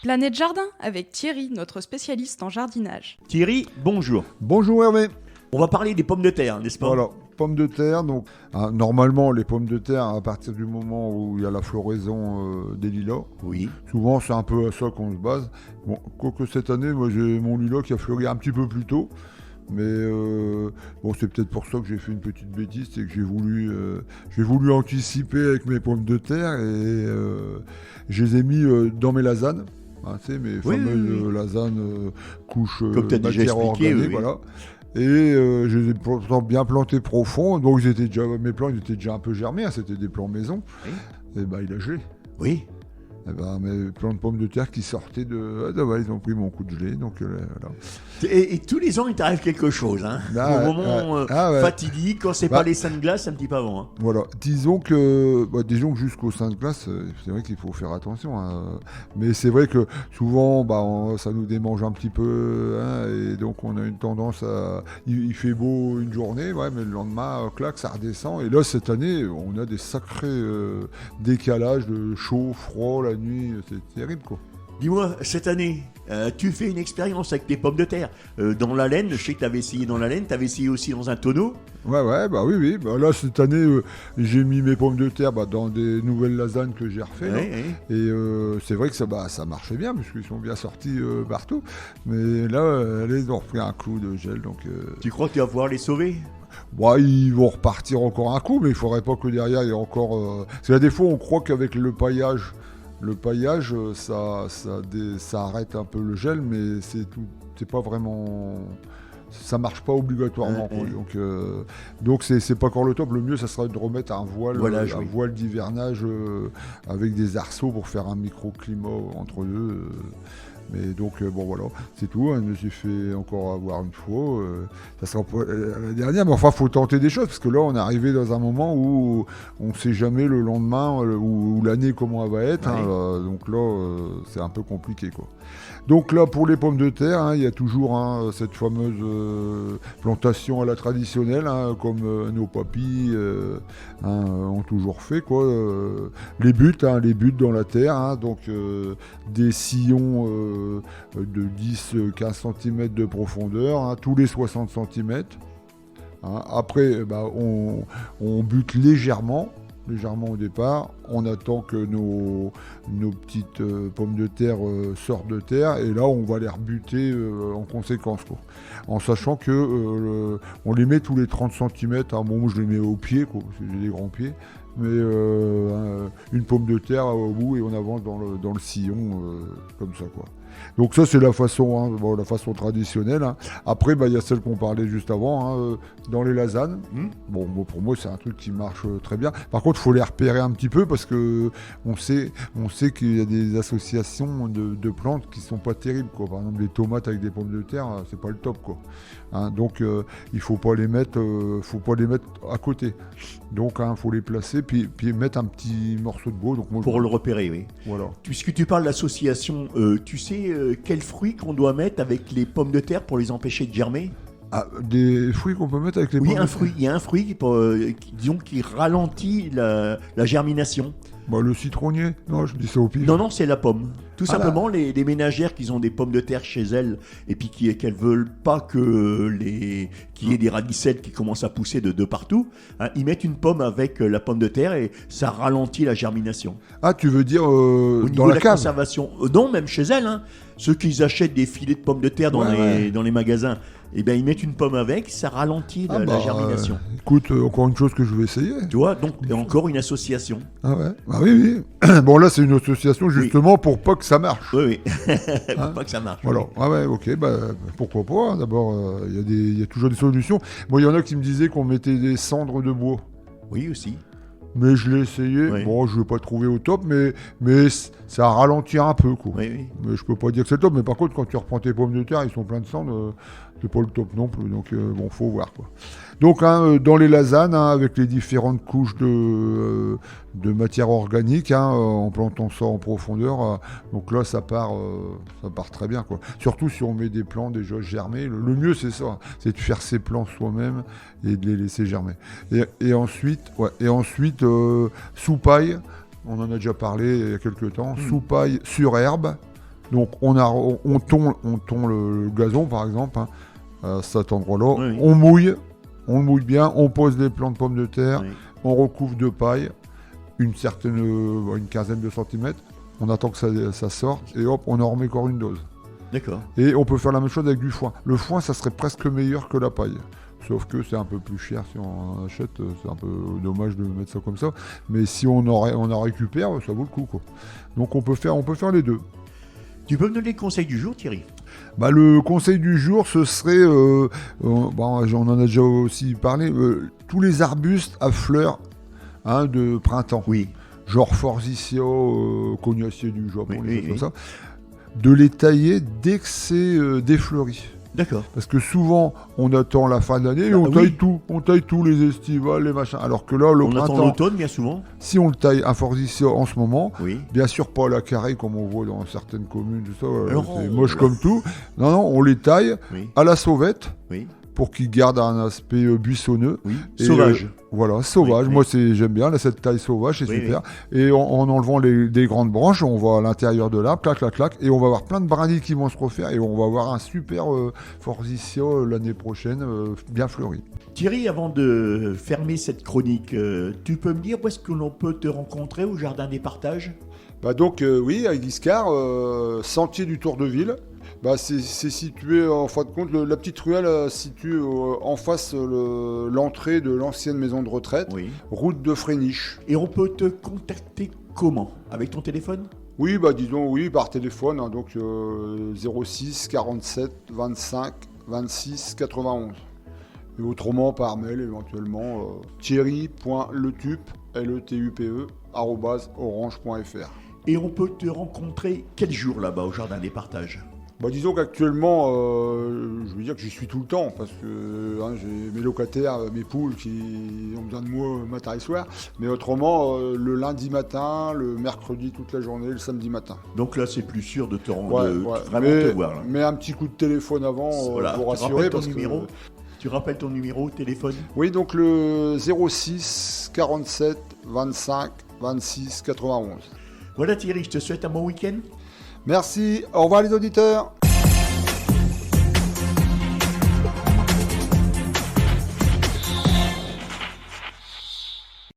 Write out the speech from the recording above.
Planète Jardin avec Thierry, notre spécialiste en jardinage. Thierry, bonjour. Bonjour Hervé. On va parler des pommes de terre, n'est-ce pas? Voilà, pommes de terre. Donc, normalement, les pommes de terre, à partir du moment où il y a la floraison des lilas, Oui. souvent c'est un peu à ça qu'on se base. Bon, quoique cette année, moi j'ai mon lilas qui a fleuri un petit peu plus tôt. Mais bon, c'est peut-être pour ça que j'ai fait une petite bêtise, c'est que j'ai voulu anticiper avec mes pommes de terre et je les ai mis dans mes lasagnes. Hein, tu sais, mes fameuses lasagnes couches Comme tu as déjà matière expliqué, organique, oui. voilà. Et je les ai pourtant bien plantés profond, donc mes plants ils étaient déjà un peu germés, hein, c'était des plants maison. Oui. Et ben il a gelé. Oui. Et ben, mes plants de pommes de terre qui sortaient de... Ah, ouais, ils ont pris mon coup de gelée, donc voilà. Et tous les ans, il t'arrive quelque chose. Hein. Ah, Au moment ouais. fatidique, quand c'est pas les seins de glace, un petit peu avant. Hein. Voilà, disons que jusqu'au sein de glace, c'est vrai qu'il faut faire attention. Hein. Mais c'est vrai que souvent, ça nous démange un petit peu. Hein, et donc, on a une tendance à... Il fait beau une journée, ouais, mais le lendemain, clac, ça redescend. Et là, cette année, on a des sacrés décalages de chaud, froid, la nuit. C'est terrible, quoi. Dis-moi, cette année, tu fais une expérience avec tes pommes de terre. Dans la laine, je sais que tu avais essayé dans la laine, tu avais essayé aussi dans un tonneau. Ouais, oui. Là, cette année, j'ai mis mes pommes de terre dans des nouvelles lasagnes que j'ai refait. Ouais. Et c'est vrai que ça marchait bien, parce qu'ils sont bien sortis partout. Mais là, ils ont repris un coup de gel. Donc, Tu crois que tu vas pouvoir les sauver? ils vont repartir encore un coup, mais il ne faudrait pas que derrière, il y ait encore... Parce que là, des fois, on croit qu'avec le paillage, ça arrête un peu le gel, mais c'est pas vraiment... Ça marche pas obligatoirement. Donc c'est pas encore le top. Le mieux, ça serait de remettre un voile d'hivernage avec des arceaux pour faire un microclimat entre deux. Mais donc, voilà, c'est tout. Hein. Je me suis fait encore avoir une fois. Ça sera pas la dernière, mais enfin, il faut tenter des choses, parce que là, on est arrivé dans un moment où on ne sait jamais le lendemain ou l'année comment elle va être. Ouais. Hein. Donc là, c'est un peu compliqué, quoi. Donc là, pour les pommes de terre, hein, il y a toujours cette fameuse plantation à la traditionnelle, hein, comme nos papis ont toujours fait, quoi. Les buts dans la terre, hein, donc des sillons de 10-15 cm de profondeur, hein, tous les 60 cm. Hein. Après, on bute légèrement au départ, on attend que nos petites pommes de terre sortent de terre, et là on va les rebuter en conséquence, quoi. En sachant que on les met tous les 30 cm, moi je les mets au pied, quoi, parce que j'ai des grands pieds, mais une pomme de terre au bout, et on avance dans le sillon comme ça, quoi. Donc ça c'est la façon, la façon traditionnelle. Hein. Après il y a celle qu'on parlait juste avant, hein, dans les lasagnes. Bon, pour moi c'est un truc qui marche très bien. Par contre il faut les repérer un petit peu, parce que on sait qu'il y a des associations de plantes qui sont pas terribles, quoi. Par exemple les tomates avec des pommes de terre, c'est pas le top, quoi. Hein, donc il faut pas les mettre à côté. Donc faut les placer, puis mettre un petit morceau de bois. Donc, Pour le repérer, oui. Voilà. Puisque tu parles d'association, tu sais quels fruits qu'on doit mettre avec les pommes de terre pour les empêcher de germer? Des fruits qu'on peut mettre avec les pommes de terre. Il y a un fruit qui ralentit la germination. Le citronnier? Non, je dis ça au pif. Non, c'est la pomme. Tout simplement, les ménagères qui ont des pommes de terre chez elles, et puis qu'elles veulent pas qu'il y ait des radicelles qui commencent à pousser de partout, hein, ils mettent une pomme avec la pomme de terre, et ça ralentit la germination. Ah, tu veux dire Au niveau dans de la cave? conservation. Non, même chez elles. Hein. Ceux qui achètent des filets de pommes de terre dans les magasins, ils mettent une pomme avec, ça ralentit la germination. Écoute, encore une chose que je vais essayer. Tu vois, donc encore une association. Ah ouais. Ah oui. Bon, là c'est une association justement pour pas que ça marche. Oui. Pour pas que ça marche. Voilà. Oui. Ah ouais, ok, pourquoi pas. Hein. D'abord, il y a toujours des solutions. Moi, il y en a qui me disaient qu'on mettait des cendres de bois. Oui, aussi. Mais je l'ai essayé. Oui. Bon, je ne l'ai pas trouvé au top, mais ça ralentit un peu, quoi. Oui. Mais je peux pas dire que c'est le top. Mais par contre, quand tu reprends tes pommes de terre, ils sont pleins de cendres. C'est pas le top non plus. Donc, faut voir, quoi. Donc, dans les lasagnes, avec les différentes couches de matière organique, en plantant ça en profondeur, donc là, ça part très bien, quoi. Surtout si on met des plants déjà germés. Le mieux, c'est ça. C'est de faire ses plants soi-même et de les laisser germer. Et ensuite, sous paille. On en a déjà parlé il y a quelques temps. Sous paille sur herbe. Donc on tond le gazon par exemple, hein, à cet endroit-là. Oui, oui. On le mouille bien, on pose les plants de pommes de terre, Oui. on recouvre de paille, une quinzaine de centimètres. On attend que ça sorte et hop, on en remet encore une dose. D'accord. Et on peut faire la même chose avec du foin. Le foin, ça serait presque meilleur que la paille. Sauf que c'est un peu plus cher si on en achète. C'est un peu dommage de mettre ça comme ça. Mais si on en récupère, ça vaut le coup, quoi. Donc on peut faire les deux. Tu peux me donner le conseil du jour, Thierry? Le conseil du jour, ce serait, on en a déjà aussi parlé, tous les arbustes à fleurs, hein, de printemps. Oui. Genre forsythia, cognacier du Japon, Oui, des choses oui, comme ça. De les tailler dès que c'est défleuri. D'accord. Parce que souvent, on attend la fin de l'année et Bah, on oui. taille tout. On taille tout, les estivales, les machins. Alors que là, le On attend printemps, l'automne, bien souvent. si on le taille un forsythia en ce moment, Oui. bien sûr pas à la carré comme on voit dans certaines communes, tout ça, Alors, c'est on- moche comme tout. Non, on les taille Oui. à la sauvette Oui. pour qu'ils gardent un aspect buissonneux. Oui. Et, Sauvage. Voilà, sauvage. Oui, oui. Moi, j'aime bien là, cette taille sauvage, c'est Oui, super. Et en enlevant des grandes branches, on va à l'intérieur de l'arbre, clac, clac, clac, et on va avoir plein de brindilles qui vont se refaire, et on va avoir un super forsythia l'année prochaine, bien fleuri. Thierry, avant de fermer cette chronique, tu peux me dire où est-ce que l'on peut te rencontrer au Jardin des Partages? Oui, à Guiscard, sentier du Tour de Ville. C'est situé, en fin de compte, la petite ruelle situe en face l'entrée de l'ancienne maison de retraite, Oui. route de Fréniche. Et on peut te contacter comment? Avec ton téléphone? Oui, disons, oui, par téléphone, hein, donc 06 47 25 26 91. Et autrement, par mail, éventuellement, thierry.letupe, LETUPE, @orange.fr. Et on peut te rencontrer quel jour là-bas au Jardin des Partages? Disons qu'actuellement, je veux dire que j'y suis tout le temps, parce que j'ai mes locataires, mes poules qui ont besoin de moi matin et soir. Mais autrement, le lundi matin, le mercredi toute la journée, le samedi matin. Donc là, c'est plus sûr de te rendre, Ouais. vraiment mais, te voir. Là. mais un petit coup de téléphone avant Voilà. pour Tu rassurer. rappelles ton Parce numéro que... Tu rappelles ton numéro de téléphone? Oui, donc le 06 47 25 26 91. Voilà Thierry, je te souhaite un bon week-end. Merci, au revoir les auditeurs.